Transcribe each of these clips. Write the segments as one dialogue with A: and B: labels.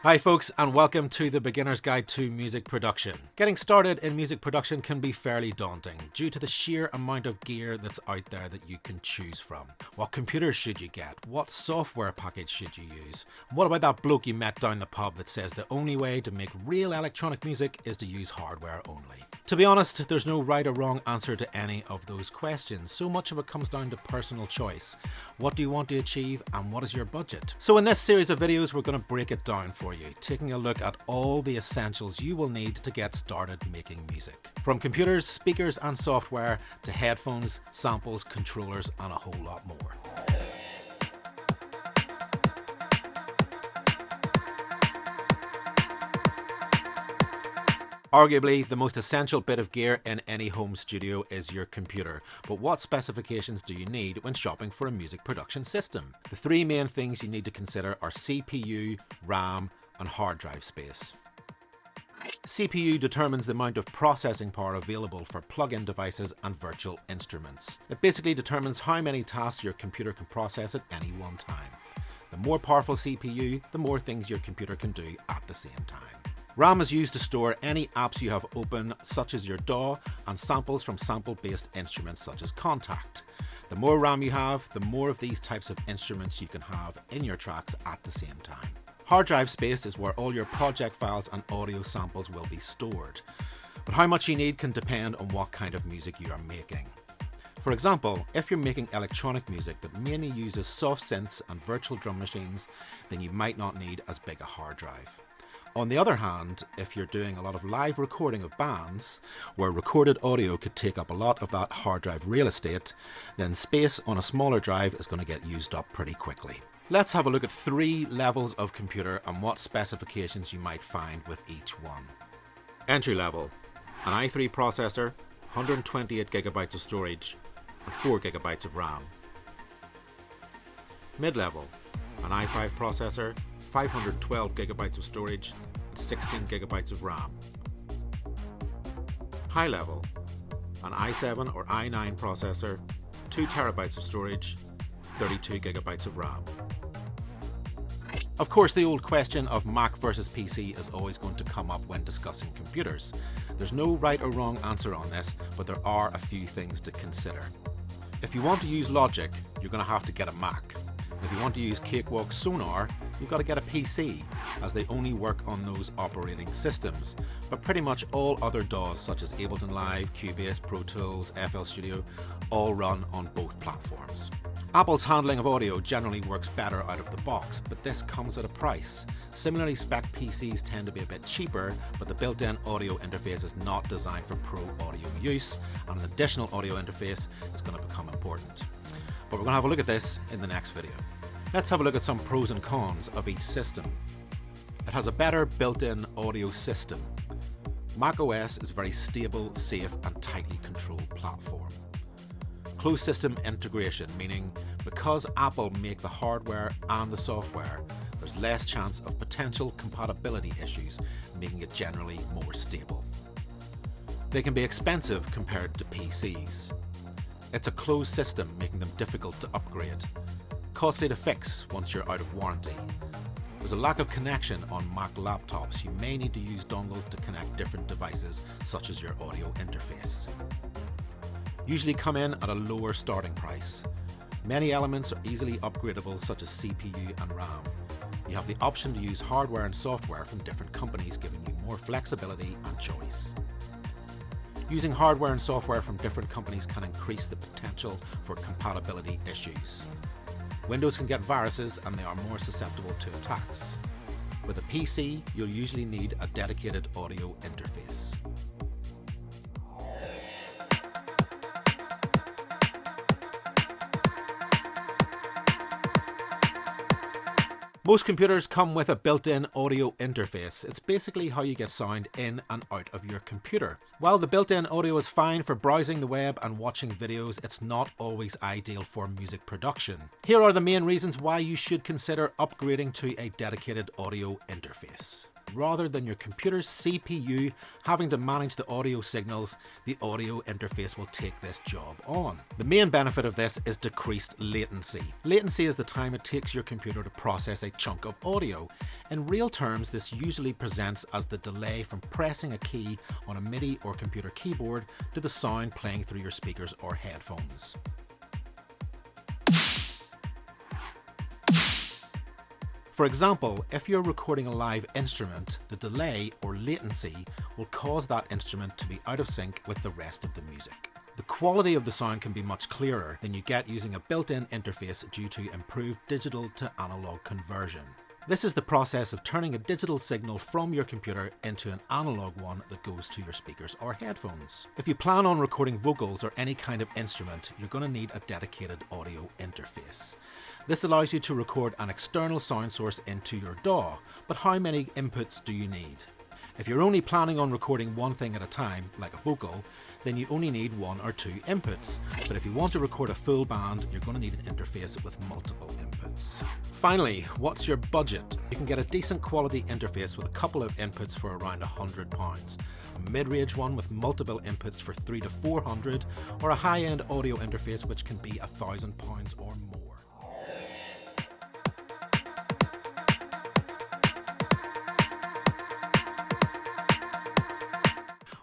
A: Hi folks, and welcome to the Beginner's Guide to Music Production. Getting started in music production can be fairly daunting due to the sheer amount of gear that's out there that you can choose from. What computers should you get? What software package should you use? And what about that bloke you met down the pub that says the only way to make real electronic music is to use hardware only? To be honest, there's no right or wrong answer to any of those questions. So much of it comes down to personal choice. What do you want to achieve and what is your budget? So in this series of videos, we're going to break it down for you, taking a look at all the essentials you will need to get started making music. From computers, speakers and software to headphones, samples, controllers and a whole lot more. Arguably, the most essential bit of gear in any home studio is your computer, but what specifications do you need when shopping for a music production system? The three main things you need to consider are CPU, RAM, and hard drive space. CPU determines the amount of processing power available for plug-in devices and virtual instruments. It basically determines how many tasks your computer can process at any one time. The more powerful CPU, the more things your computer can do at the same time. RAM is used to store any apps you have open, such as your DAW, and samples from sample-based instruments such as Contact. The more RAM you have, the more of these types of instruments you can have in your tracks at the same time. Hard drive space is where all your project files and audio samples will be stored. But how much you need can depend on what kind of music you are making. For example, if you're making electronic music that mainly uses soft synths and virtual drum machines, then you might not need as big a hard drive. On the other hand, if you're doing a lot of live recording of bands, where recorded audio could take up a lot of that hard drive real estate, then space on a smaller drive is going to get used up pretty quickly. Let's have a look at three levels of computer and what specifications you might find with each one. Entry level, an i3 processor, 128GB of storage, and 4GB of RAM. Mid-level, an i5 processor, 512GB of storage and 16GB of RAM. High level, an i7 or i9 processor, 2TB of storage, 32GB of RAM. Of course, the old question of Mac versus PC is always going to come up when discussing computers. There's no right or wrong answer on this, but there are a few things to consider. If you want to use Logic, you're going to have to get a Mac. If you want to use Cakewalk Sonar, you've got to get a PC, as they only work on those operating systems. But pretty much all other DAWs such as Ableton Live, Cubase, Pro Tools, FL Studio all run on both platforms. Apple's handling of audio generally works better out of the box, but this comes at a price. Similarly spec'd PCs tend to be a bit cheaper, but the built-in audio interface is not designed for pro audio use, and an additional audio interface is going to become important. But we're going to have a look at this in the next video. Let's have a look at some pros and cons of each system. It has a better built-in audio system. macOS is a very stable, safe and tightly controlled platform. Closed system integration, meaning because Apple make the hardware and the software, there's less chance of potential compatibility issues, making it generally more stable. They can be expensive compared to PCs. It's a closed system, making them difficult to upgrade. Costly to fix once you're out of warranty. There's a lack of connection on Mac laptops. You may need to use dongles to connect different devices, such as your audio interface. Usually come in at a lower starting price. Many elements are easily upgradable, such as CPU and RAM. You have the option to use hardware and software from different companies, giving you more flexibility and choice. Using hardware and software from different companies can increase the potential for compatibility issues. Windows can get viruses and they are more susceptible to attacks. With a PC, you'll usually need a dedicated audio interface. Most computers come with a built-in audio interface. It's basically how you get sound in and out of your computer. While the built-in audio is fine for browsing the web and watching videos, it's not always ideal for music production. Here are the main reasons why you should consider upgrading to a dedicated audio interface. Rather than your computer's CPU having to manage the audio signals, the audio interface will take this job on. The main benefit of this is decreased latency. Latency is the time it takes your computer to process a chunk of audio. In real terms, this usually presents as the delay from pressing a key on a MIDI or computer keyboard to the sound playing through your speakers or headphones. For example, if you're recording a live instrument, the delay or latency will cause that instrument to be out of sync with the rest of the music. The quality of the sound can be much clearer than you get using a built-in interface due to improved digital to analog conversion. This is the process of turning a digital signal from your computer into an analog one that goes to your speakers or headphones. If you plan on recording vocals or any kind of instrument, you're going to need a dedicated audio interface. This allows you to record an external sound source into your DAW, but how many inputs do you need? If you're only planning on recording one thing at a time, like a vocal, then you only need 1 or 2 inputs. But if you want to record a full band, you're going to need an interface with multiple inputs. Finally, what's your budget? You can get a decent quality interface with a couple of inputs for around £100, a mid-range one with multiple inputs for £300 to £400, or a high-end audio interface which can be £1,000 or more.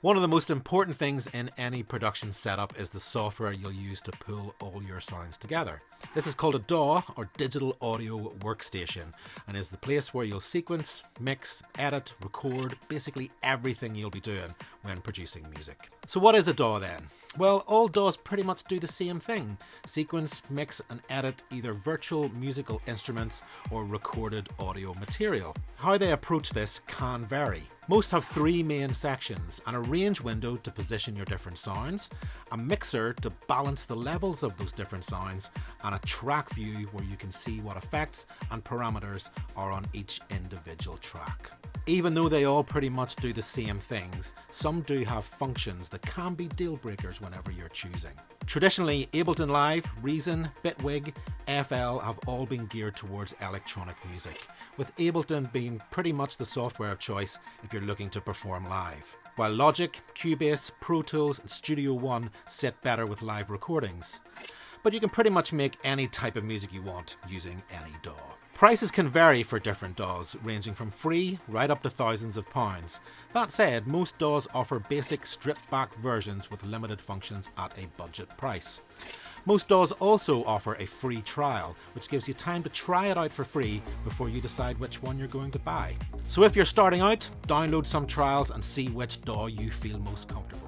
A: One of the most important things in any production setup is the software you'll use to pull all your sounds together. This is called a DAW, or Digital Audio Workstation, and is the place where you'll sequence, mix, edit, record, basically everything you'll be doing when producing music. So what is a DAW then? Well, all DAWs pretty much do the same thing. Sequence, mix and edit either virtual musical instruments or recorded audio material. How they approach this can vary. Most have 3 main sections: an arrange window to position your different sounds, a mixer to balance the levels of those different sounds, and a track view where you can see what effects and parameters are on each individual track. Even though they all pretty much do the same things, some do have functions that can be deal breakers whenever you're choosing. Traditionally, Ableton Live, Reason, Bitwig, FL have all been geared towards electronic music, with Ableton being pretty much the software of choice if you're looking to perform live. While Logic, Cubase, Pro Tools and Studio One sit better with live recordings. But you can pretty much make any type of music you want using any DAW. Prices can vary for different DAWs, ranging from free right up to thousands of pounds. That said, most DAWs offer basic stripped-back versions with limited functions at a budget price. Most DAWs also offer a free trial, which gives you time to try it out for free before you decide which one you're going to buy. So if you're starting out, download some trials and see which DAW you feel most comfortable with.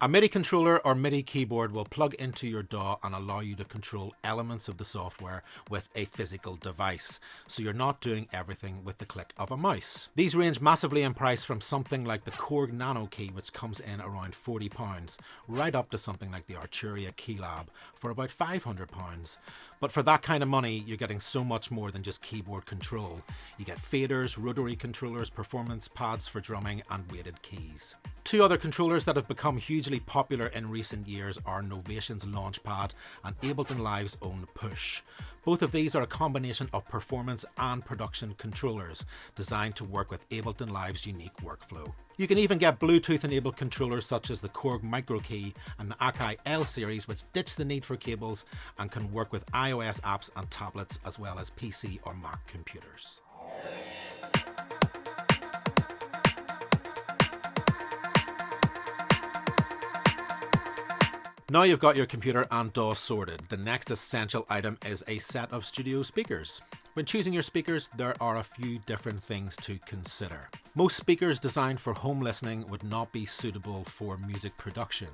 A: A MIDI controller or MIDI keyboard will plug into your DAW and allow you to control elements of the software with a physical device, so you're not doing everything with the click of a mouse. These range massively in price from something like the Korg Nano Key, which comes in around £40, right up to something like the Arturia Keylab for about £500. But for that kind of money, you're getting so much more than just keyboard control. You get faders, rotary controllers, performance pads for drumming and weighted keys. 2 other controllers that have become hugely popular in recent years are Novation's Launchpad and Ableton Live's own Push. Both of these are a combination of performance and production controllers designed to work with Ableton Live's unique workflow. You can even get Bluetooth-enabled controllers such as the Korg Micro Key and the Akai L series, which ditch the need for cables and can work with iOS apps and tablets as well as PC or Mac computers. Now you've got your computer and DAW sorted, the next essential item is a set of studio speakers. When choosing your speakers, there are a few different things to consider. Most speakers designed for home listening would not be suitable for music production,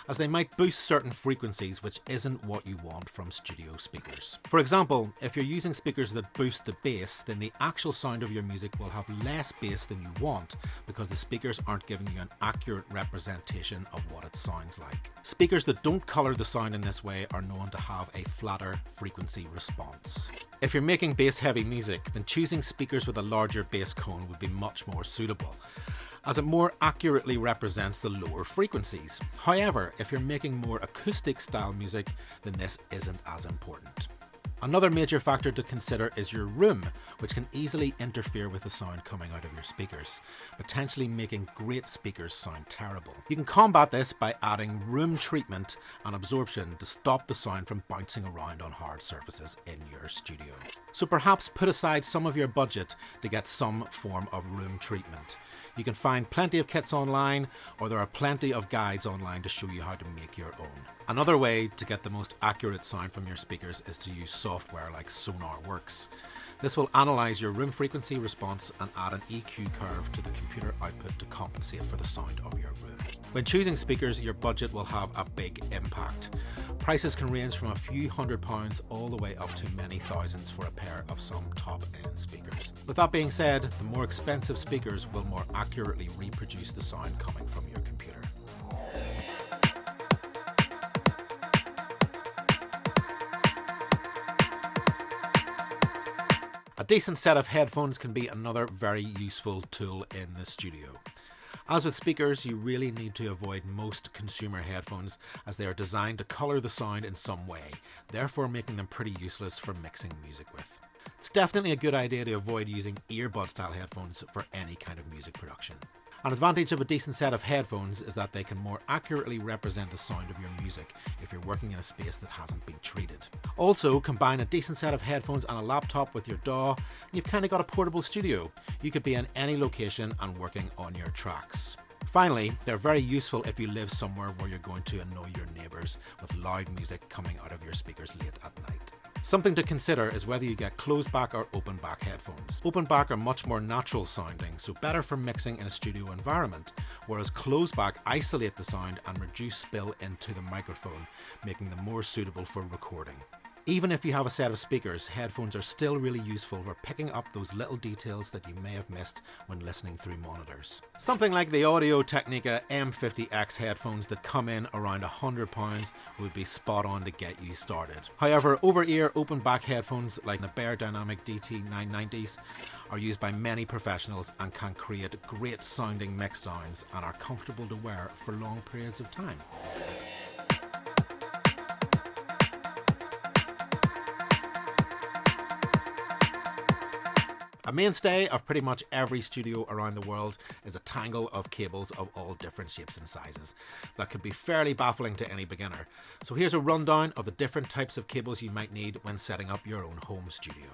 A: as they might boost certain frequencies, which isn't what you want from studio speakers. For example, if you're using speakers that boost the bass, then the actual sound of your music will have less bass than you want, because the speakers aren't giving you an accurate representation of what it sounds like. Speakers that don't color the sound in this way are known to have a flatter frequency response. If you're making bass heavy music, then choosing speakers with a larger bass cone would be much more suitable. as it more accurately represents the lower frequencies. However, if you're making more acoustic style music, then this isn't as important. Another major factor to consider is your room, which can easily interfere with the sound coming out of your speakers, potentially making great speakers sound terrible. You can combat this by adding room treatment and absorption to stop the sound from bouncing around on hard surfaces in your studio. So perhaps put aside some of your budget to get some form of room treatment. You can find plenty of kits online, or there are plenty of guides online to show you how to make your own. Another way to get the most accurate sound from your speakers is to use software like SonarWorks. This will analyze your room frequency response and add an EQ curve to the computer output to compensate for the sound of your room. When choosing speakers, your budget will have a big impact. Prices can range from a few £100 all the way up to many thousands for a pair of some top-end speakers. With that being said, the more expensive speakers will more accurately reproduce the sound coming from your computer. A decent set of headphones can be another very useful tool in the studio. As with speakers, you really need to avoid most consumer headphones as they are designed to colour the sound in some way, therefore making them pretty useless for mixing music with. It's definitely a good idea to avoid using earbud style headphones for any kind of music production. An advantage of a decent set of headphones is that they can more accurately represent the sound of your music if you're working in a space that hasn't been treated. Also, combine a decent set of headphones and a laptop with your DAW, and you've kind of got a portable studio. You could be in any location and working on your tracks. Finally, they're very useful if you live somewhere where you're going to annoy your neighbours with loud music coming out of your speakers late at night. Something to consider is whether you get closed back or open back headphones. Open back are much more natural sounding, so better for mixing in a studio environment, whereas closed back isolate the sound and reduce spill into the microphone, making them more suitable for recording. Even if you have a set of speakers, headphones are still really useful for picking up those little details that you may have missed when listening through monitors. Something like the Audio-Technica M50X headphones that come in around £100 would be spot on to get you started. However, over-ear open-back headphones like the Beyerdynamic DT990s are used by many professionals and can create great sounding mix sounds and are comfortable to wear for long periods of time. A mainstay of pretty much every studio around the world is a tangle of cables of all different shapes and sizes that can be fairly baffling to any beginner. So here's a rundown of the different types of cables you might need when setting up your own home studio.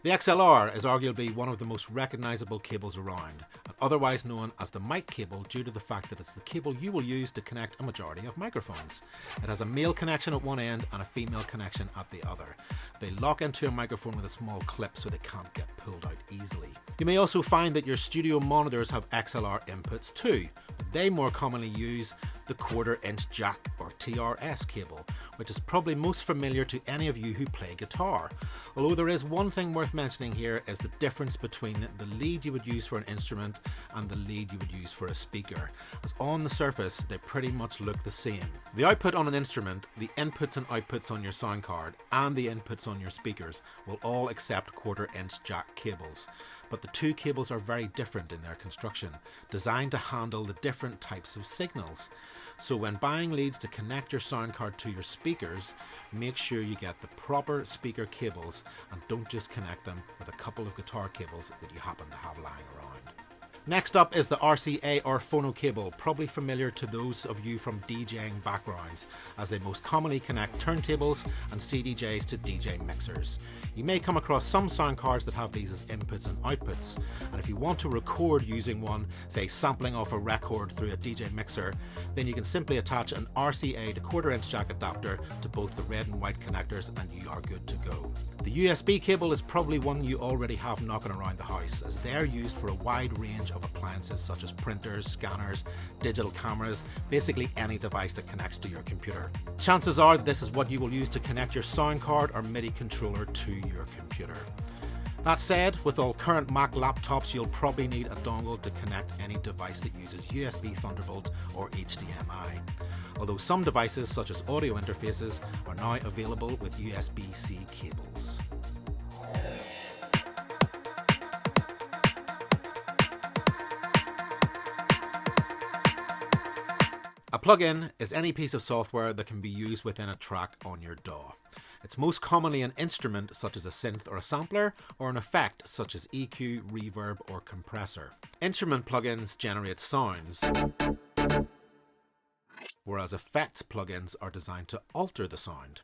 A: The XLR is arguably one of the most recognisable cables around, and otherwise known as the mic cable due to the fact that it's the cable you will use to connect a majority of microphones. It has a male connection at one end and a female connection at the other. They lock into a microphone with a small clip so they can't get pulled out easily. You may also find that your studio monitors have XLR inputs too, but they more commonly use the 1/4 inch jack or TRS cable, which is probably most familiar to any of you who play guitar. Although there is one thing worth mentioning here is the difference between the lead you would use for an instrument and the lead you would use for a speaker, as on the surface they pretty much look the same. The output on an instrument, the inputs and outputs on your sound card, and the inputs on your speakers will all accept 1/4 inch jack cables. But the two cables are very different in their construction, designed to handle the different types of signals. So when buying leads to connect your sound card to your speakers, make sure you get the proper speaker cables and don't just connect them with a couple of guitar cables that you happen to have lying around. Next up is the RCA or phono cable, probably familiar to those of you from DJing backgrounds, as they most commonly connect turntables and CDJs to DJ mixers. You may come across some sound cards that have these as inputs and outputs, and if you want to record using one, say sampling off a record through a DJ mixer, then you can simply attach an RCA to 1/4 inch jack adapter to both the red and white connectors and you are good to go. The USB cable is probably one you already have knocking around the house, as they're used for a wide range of appliances such as printers, scanners, digital cameras, basically any device that connects to your computer. Chances are this is what you will use to connect your sound card or MIDI controller to your computer. That said, with all current Mac laptops, you'll probably need a dongle to connect any device that uses USB Thunderbolt or HDMI. Although some devices, such as audio interfaces, are now available with USB-C cables. A plugin is any piece of software that can be used within a track on your DAW. It's most commonly an instrument such as a synth or a sampler, or an effect such as EQ, reverb or compressor. Instrument plugins generate sounds, whereas effects plugins are designed to alter the sound.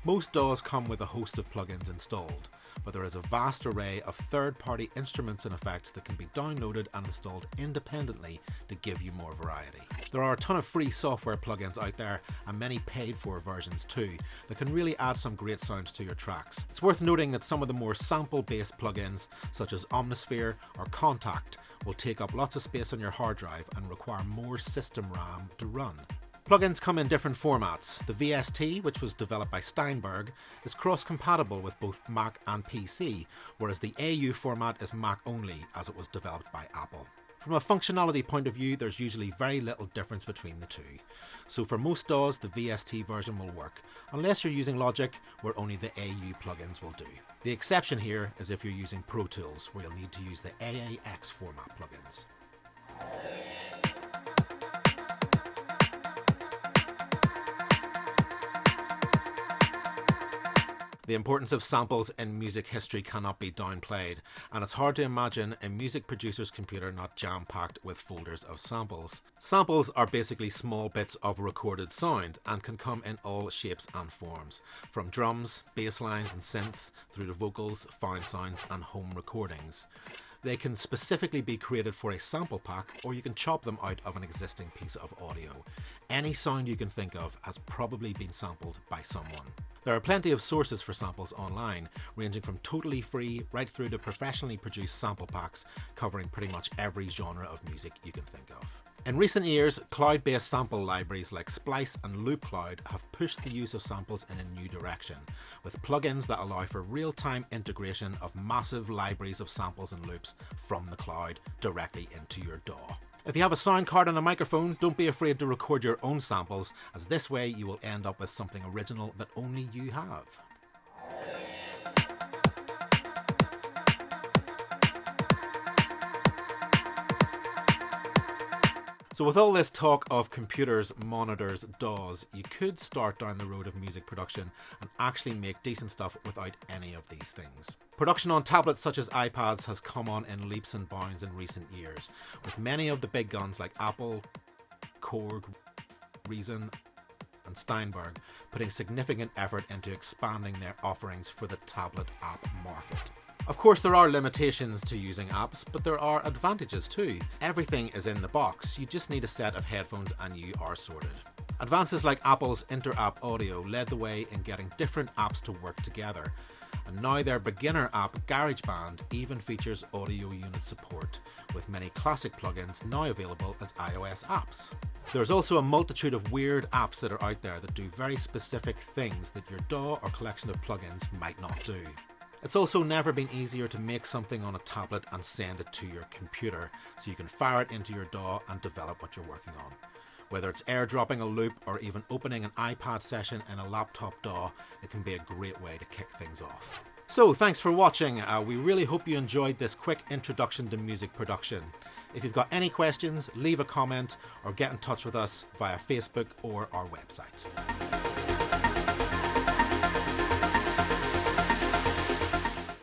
A: Most DAWs come with a host of plugins installed, but there is a vast array of third-party instruments and effects that can be downloaded and installed independently to give you more variety. There are a ton of free software plugins out there, and many paid-for versions too, that can really add some great sounds to your tracks. It's worth noting that some of the more sample-based plugins, such as Omnisphere or Contact, will take up lots of space on your hard drive and require more system RAM to run. Plugins come in different formats. The VST, which was developed by Steinberg, is cross-compatible with both Mac and PC, whereas the AU format is Mac only, as it was developed by Apple. From a functionality point of view, there's usually very little difference between the two. So for most DAWs, the VST version will work, unless you're using Logic, where only the AU plugins will do. The exception here is if you're using Pro Tools, where you'll need to use the AAX format plugins. The importance of samples in music history cannot be downplayed, and it's hard to imagine a music producer's computer not jam-packed with folders of samples. Samples are basically small bits of recorded sound and can come in all shapes and forms, from drums, bass lines and synths, through to vocals, found sounds and home recordings. They can specifically be created for a sample pack, or you can chop them out of an existing piece of audio. Any sound you can think of has probably been sampled by someone. There are plenty of sources for samples online, ranging from totally free right through to professionally produced sample packs covering pretty much every genre of music you can think of. In recent years, cloud-based sample libraries like Splice and LoopCloud have pushed the use of samples in a new direction, with plugins that allow for real-time integration of massive libraries of samples and loops from the cloud directly into your DAW. If you have a sound card and a microphone, don't be afraid to record your own samples, as this way you will end up with something original that only you have. So with all this talk of computers, monitors, DAWs, you could start down the road of music production and actually make decent stuff without any of these things. Production on tablets such as iPads has come on in leaps and bounds in recent years, with many of the big guns like Apple, Korg, Reason and Steinberg putting significant effort into expanding their offerings for the tablet app market. Of course, there are limitations to using apps, but there are advantages too. Everything is in the box. You just need a set of headphones and you are sorted. Advances like Apple's Inter-App Audio led the way in getting different apps to work together. And now their beginner app, GarageBand, even features audio unit support, with many classic plugins now available as iOS apps. There's also a multitude of weird apps that are out there that do very specific things that your DAW or collection of plugins might not do. It's also never been easier to make something on a tablet and send it to your computer, so you can fire it into your DAW and develop what you're working on. Whether it's airdropping a loop or even opening an iPad session in a laptop DAW, it can be a great way to kick things off. So thanks for watching. We really hope you enjoyed this quick introduction to music production. If you've got any questions, leave a comment or get in touch with us via Facebook or our website.